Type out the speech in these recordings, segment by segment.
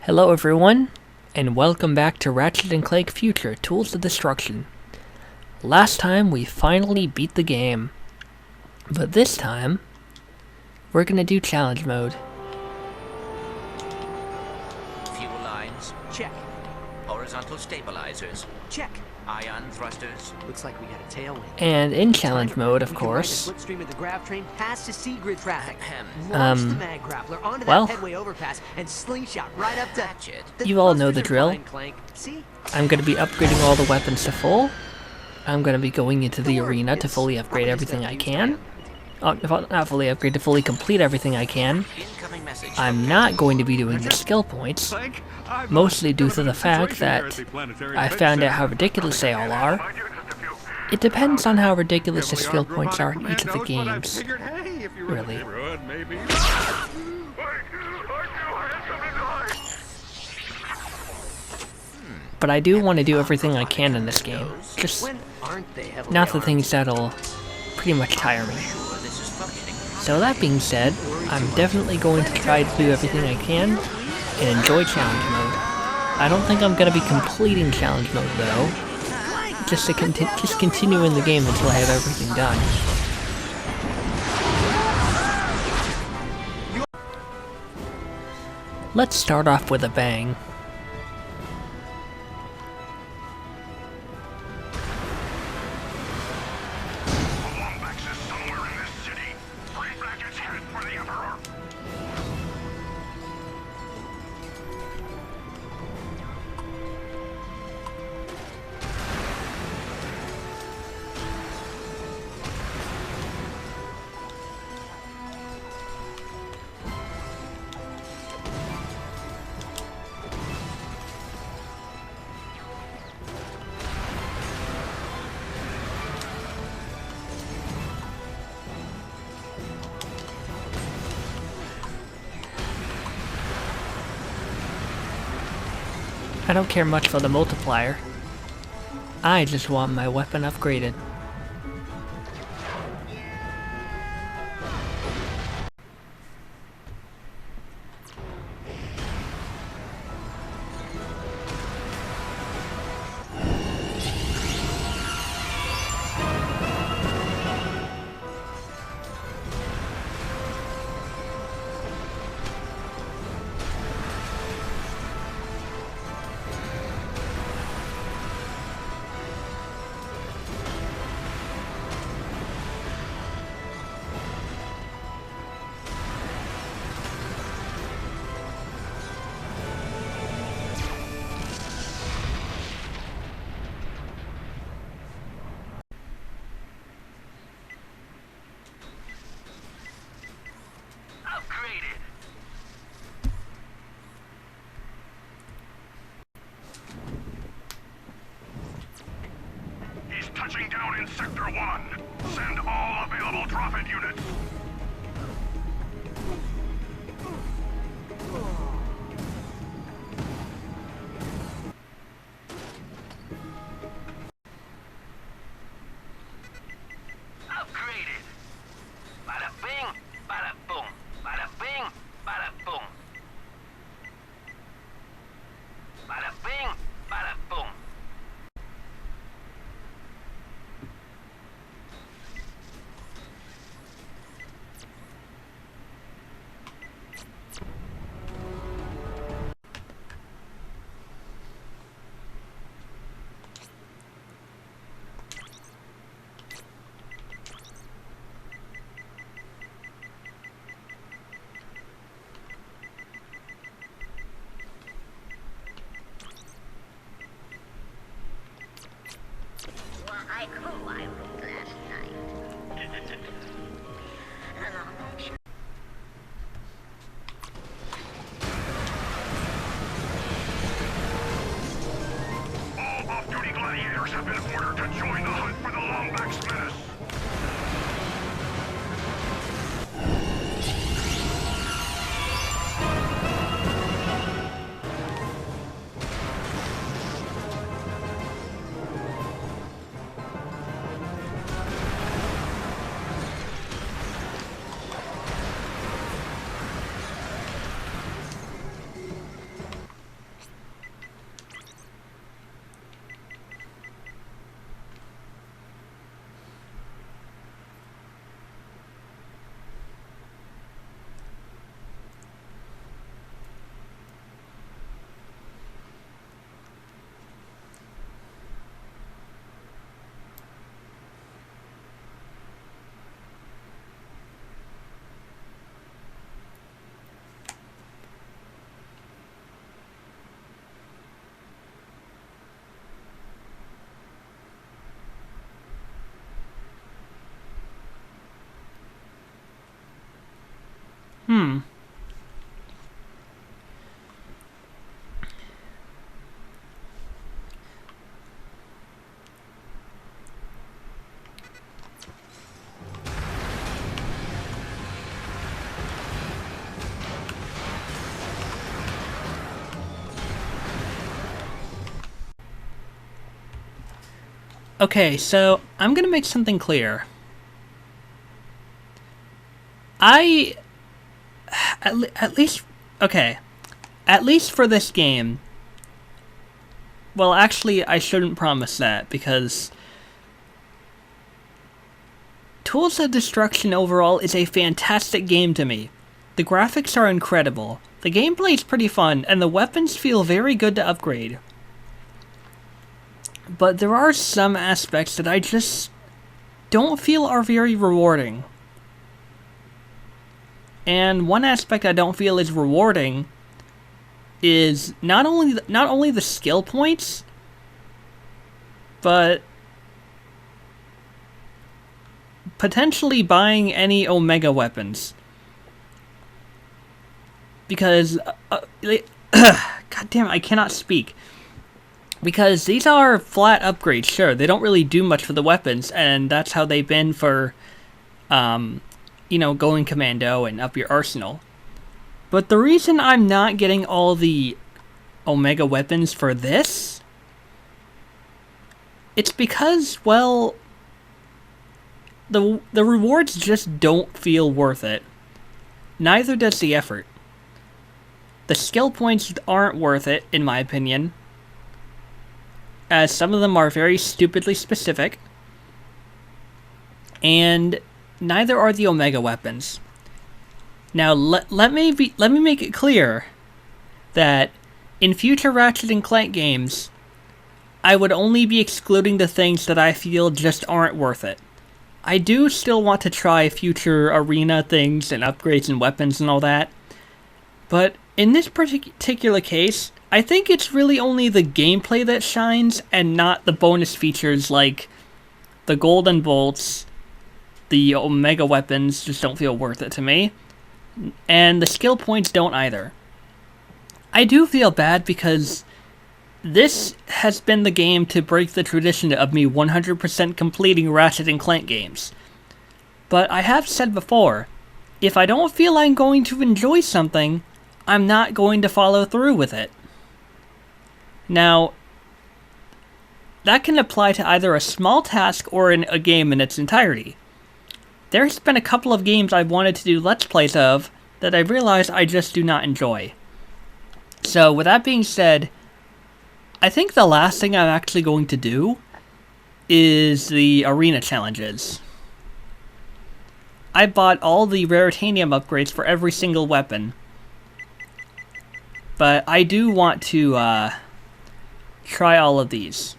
Hello everyone, and welcome back to Ratchet and Clank Future Tools of Destruction. Last time we finally beat the game, but this time we're gonna do challenge mode. Fuel lines, check. Horizontal stabilizers, check. Ion thrusters. Looks like we got a tailwind. And in challenge mode, of course, Slipstream of the grav train past the Seagrid traffic. Um, Launch the mag grappler onto well, that headway overpass and slingshot right up to Ratchet. you all know the drill. Clank. See? I'm gonna be upgrading all the weapons to full. I'm gonna be going into the arena to fully upgrade everything I can. Not fully upgrade, to fully complete everything I can. Incoming message. I'm not going to be doing the skill points, mostly due to the fact that I found out how ridiculous they all are. It depends on how ridiculous the skill points are in each of the games, really. But I do want to do everything I can in this game, just not the things that'll pretty much tire me. So that being said, I'm definitely going to try to do everything I can and enjoy challenge mode. I don't think I'm going to be completing challenge mode though, just continue in the game until I have everything done. Let's start off with a bang. I don't care much for the multiplier. I just want my weapon upgraded. Touching down in Sector 1. Send all available drop-it units. Upgraded. Bada bing, bada boom. Bada bing, bada boom. Bada bing, bada boom. I could I wrote last night. All off-duty gladiators have been ordered to join the hunt for the Longback's menace. Okay, so I'm gonna make something clear. At least for this game. Well, actually, I shouldn't promise that, because Tools of Destruction overall is a fantastic game to me. The graphics are incredible, the gameplay is pretty fun, and the weapons feel very good to upgrade. But there are some aspects that I just don't feel are very rewarding. And one aspect I don't feel is rewarding is not only the skill points, but potentially buying any Omega weapons. Because God damn it, I cannot speak. Because these are flat upgrades, sure, they don't really do much for the weapons, and that's how they've been for, you know, going commando and up your arsenal. But the reason I'm not getting all the Omega weapons for this, it's because, well, the rewards just don't feel worth it. Neither does the effort. The skill points aren't worth it, in my opinion, as some of them are very stupidly specific, and neither are the Omega weapons. Now, let me make it clear that in future Ratchet and Clank games, I would only be excluding the things that I feel just aren't worth it. I do still want to try future arena things and upgrades and weapons and all that, but in this particular case, I think it's really only the gameplay that shines, and not the bonus features like the golden bolts. The Omega weapons just don't feel worth it to me, and the skill points don't either. I do feel bad because this has been the game to break the tradition of me 100% completing Ratchet and Clank games. But I have said before, if I don't feel I'm going to enjoy something, I'm not going to follow through with it. Now, that can apply to either a small task or a game in its entirety. There's been a couple of games I've wanted to do Let's Plays of that I realized I just do not enjoy. So, with that being said, I think the last thing I'm actually going to do is the arena challenges. I bought all the Raritanium upgrades for every single weapon, but I do want to try all of these.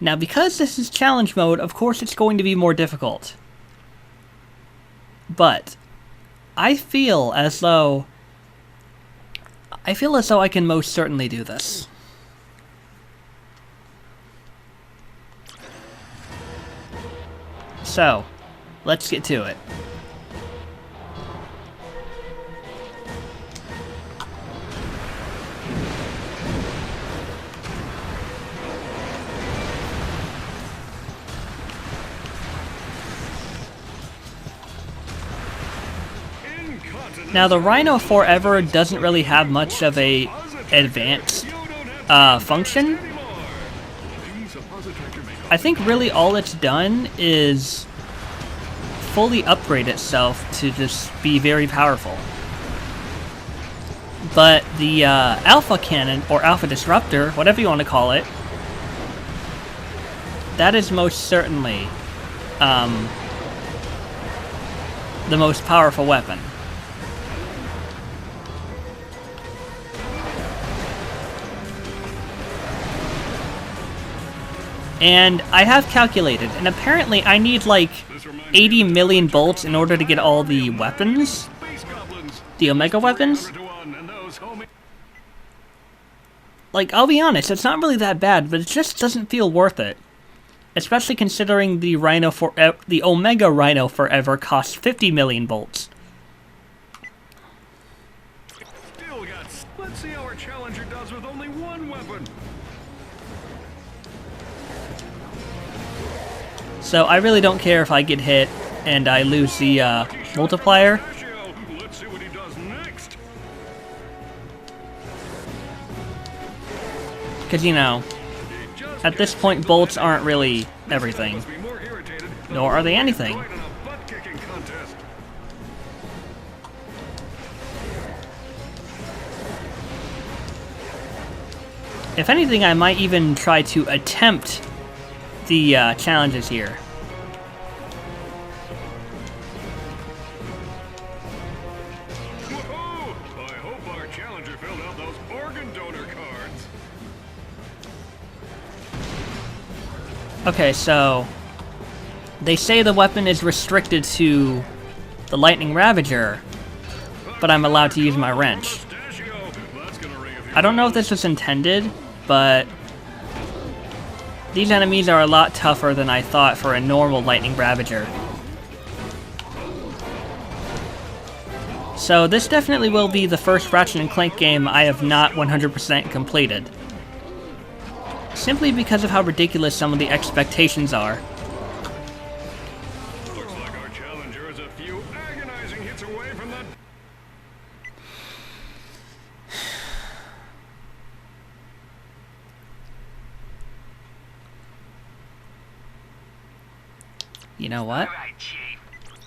Now, because this is challenge mode, of course it's going to be more difficult. But I feel as though I can most certainly do this. So, let's get to it. Now, the Rhino Forever doesn't really have much of a advanced function. I think really all it's done is fully upgrade itself to just be very powerful. But the Alpha Cannon, or Alpha Disruptor, whatever you want to call it, that is most certainly the most powerful weapon. And I have calculated, and apparently I need like 80 million bolts in order to get all the weapons. The Omega weapons. Like, I'll be honest, it's not really that bad, but it just doesn't feel worth it. Especially considering the Omega Rhino Forever costs 50 million bolts. So I really don't care if I get hit and I lose the multiplier. Let's see what he does next. Because, you know, at this point, bolts aren't really everything. Nor are they anything. If anything, I might even try to attempt the challenges here. Whoa! I hope our challenger filled out those organ donor cards. Okay, so they say the weapon is restricted to the Lightning Ravager, but I'm allowed to use my wrench. I don't know if this was intended, but these enemies are a lot tougher than I thought for a normal Lightning Ravager. So this definitely will be the first Ratchet and Clank game I have not 100% completed. Simply because of how ridiculous some of the expectations are. Looks like our challenger is a few agonizing hits away from that. You know what? All right, Chief.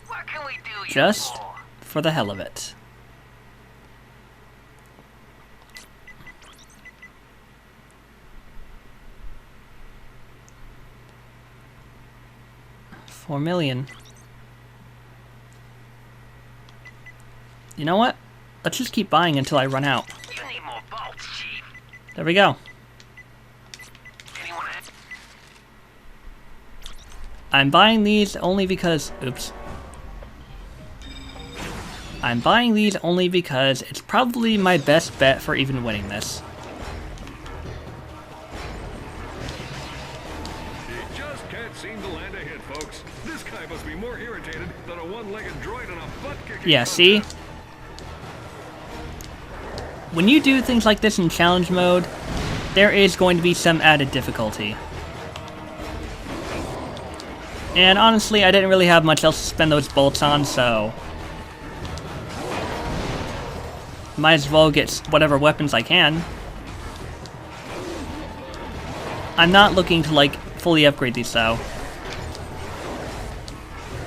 What can we do you Just for? for the hell of it. $4 million. You know what? Let's just keep buying until I run out. You need more bolts, Chief. There we go. Anyone else? I'm buying these only because... Oops. I'm buying these only because it's probably my best bet for even winning this. He just can't seem to land a hit, folks. This guy must be more irritated than a one-legged droid in a butt-kicking Yeah, see? When you do things like this in challenge mode, there is going to be some added difficulty. And honestly, I didn't really have much else to spend those bolts on, so... might as well get whatever weapons I can. I'm not looking to, like, fully upgrade these, though.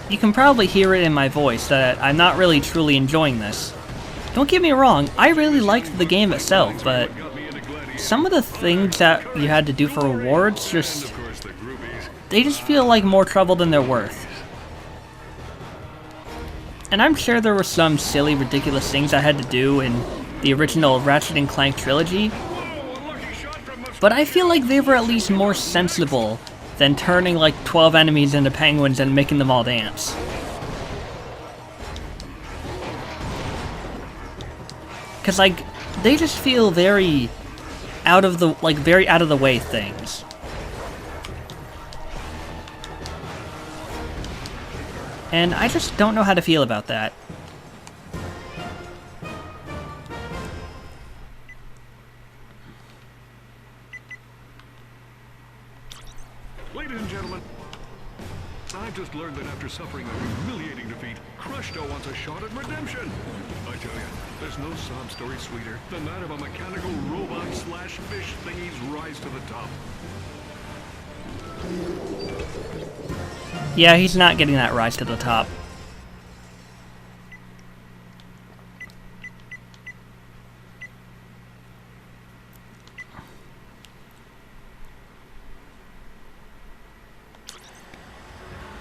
You can probably hear it in my voice that I'm not really truly enjoying this. Don't get me wrong, I really liked the game itself, but some of the things that you had to do for rewards just... they just feel like more trouble than they're worth. And I'm sure there were some silly, ridiculous things I had to do in the original Ratchet and Clank trilogy, but I feel like they were at least more sensible than turning like 12 enemies into penguins and making them all dance. Cause like, they just feel very out of the way things. And I just don't know how to feel about that. Ladies and gentlemen, I've just learned that after suffering a humiliating defeat, Crushto wants a shot at redemption. I tell you, there's no sob story sweeter than that of a mechanical robot slash fish thingy's rise to the top. Yeah, he's not getting that rise to the top.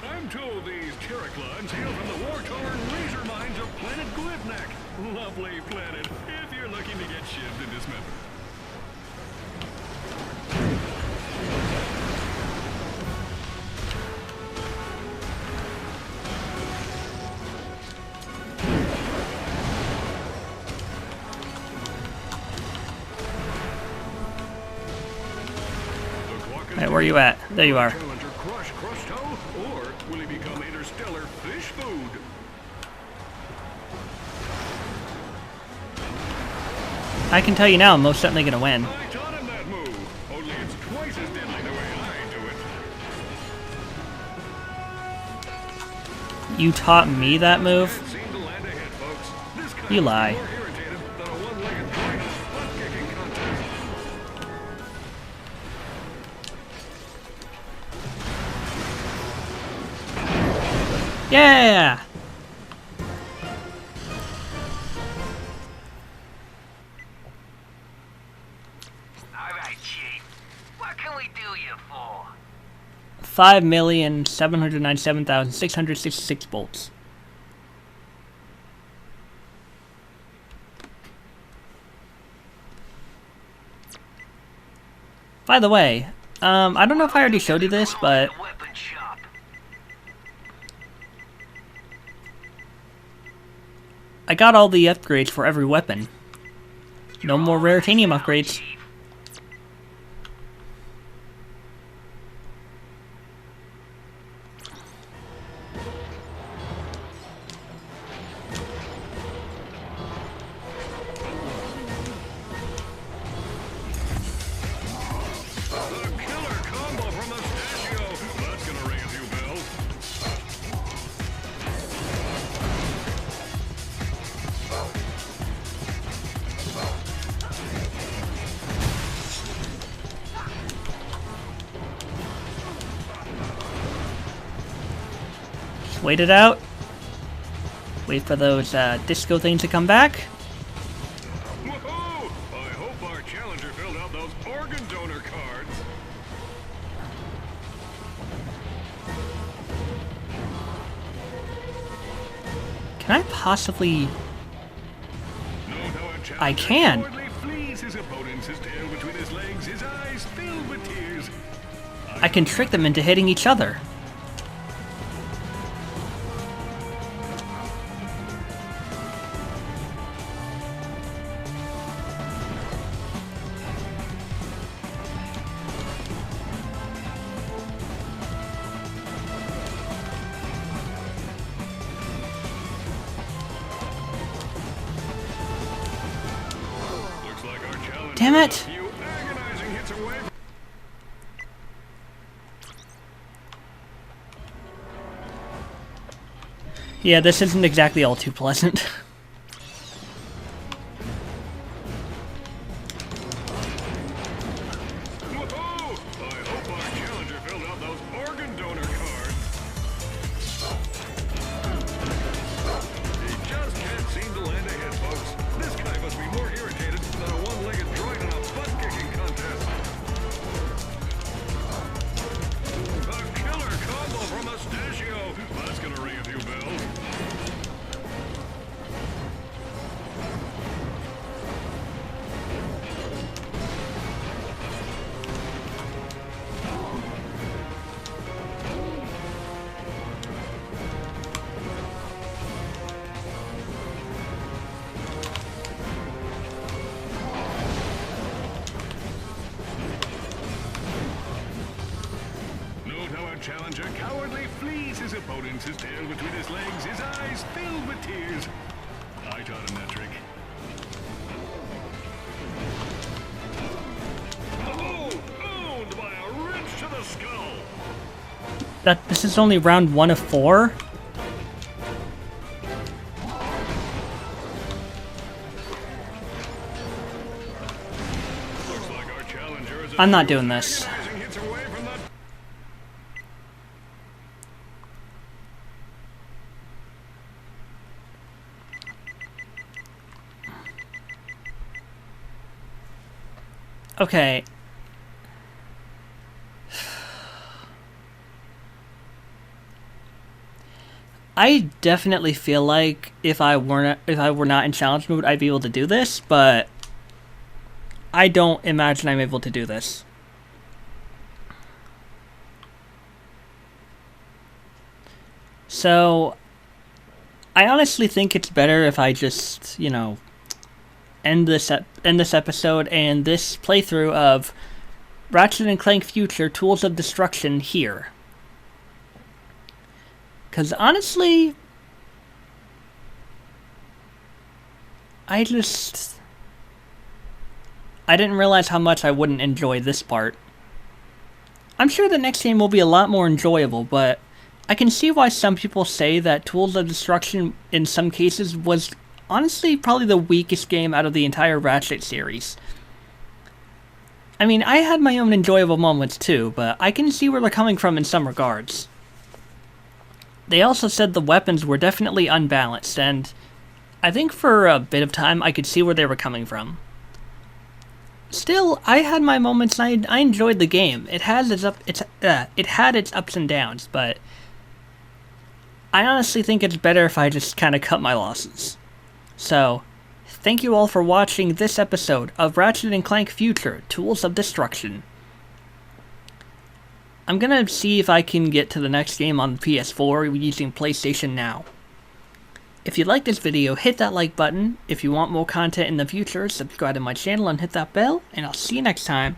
I'm told these Terraclons hail from the war-torn razor mines of planet Glivnak. Lovely planet, if you're looking to get shivved and dismembered. Alright, where are you at? There you are. Challenger crush Crushto, or will he become interstellar fish food? I can tell you now, I'm most certainly gonna win. I taught him that move, only it's twice as deadly the way I do it. You taught me that move? Seem to land ahead, folks. This kind You of lie. more irritated than a one-legged droid in a butt-kicking contest. Yeah! Alright, Chief. What can we do you for? 5,797,666 bolts. By the way, I don't know if I already showed you this, but Weapon shop. I got all the upgrades for every weapon. No more raritanium upgrades. The killer combo from Mustachio. That's gonna ring a few bells. Just wait it out. Wait for those disco things to come back. Woohoo! I hope our challenger filled out those organ donor cards. Can I possibly... Note how our challenger I can. cowardly flees his opponents, his tail between his legs, his eyes filled with tears. I can trick them into hitting each other. Looks like our challenger Damn it! a few agonizing hits away. Yeah, this isn't exactly all too pleasant. Woohoo! I hope our challenger filled out those organ donor cards. He just can't seem to land ahead, folks. This guy must be more irritated than a one-legged droid in a butt-kicking contest. The killer combo from Mustachio. That's gonna ring a few bells. Note how our challenger cowardly flees his opponents, his tail between his legs, his eyes filled with tears. I taught him that trick. Oh, owned by a wrench to the skull. This is only round 1 of 4? Looks like our challenger is I'm not doing this. agonizing hits away from that. Okay. I definitely feel like if I were not in challenge mode, I'd be able to do this, but I don't imagine I'm able to do this. So I honestly think it's better if I just, you know, end this episode and this playthrough of Ratchet and Clank Future Tools of Destruction here. Because honestly, I didn't realize how much I wouldn't enjoy this part. I'm sure the next game will be a lot more enjoyable, but I can see why some people say that Tools of Destruction in some cases was honestly probably the weakest game out of the entire Ratchet series. I mean, I had my own enjoyable moments too, but I can see where they're coming from in some regards. They also said the weapons were definitely unbalanced, and I think for a bit of time I could see where they were coming from. Still, I had my moments and I enjoyed the game. It had its ups and downs, but I honestly think it's better if I just kind of cut my losses. So, thank you all for watching this episode of Ratchet and Clank Future, Tools of Destruction. I'm gonna see if I can get to the next game on the PS4 using PlayStation Now. If you like this video, hit that like button. If you want more content in the future, subscribe to my channel and hit that bell, and I'll see you next time.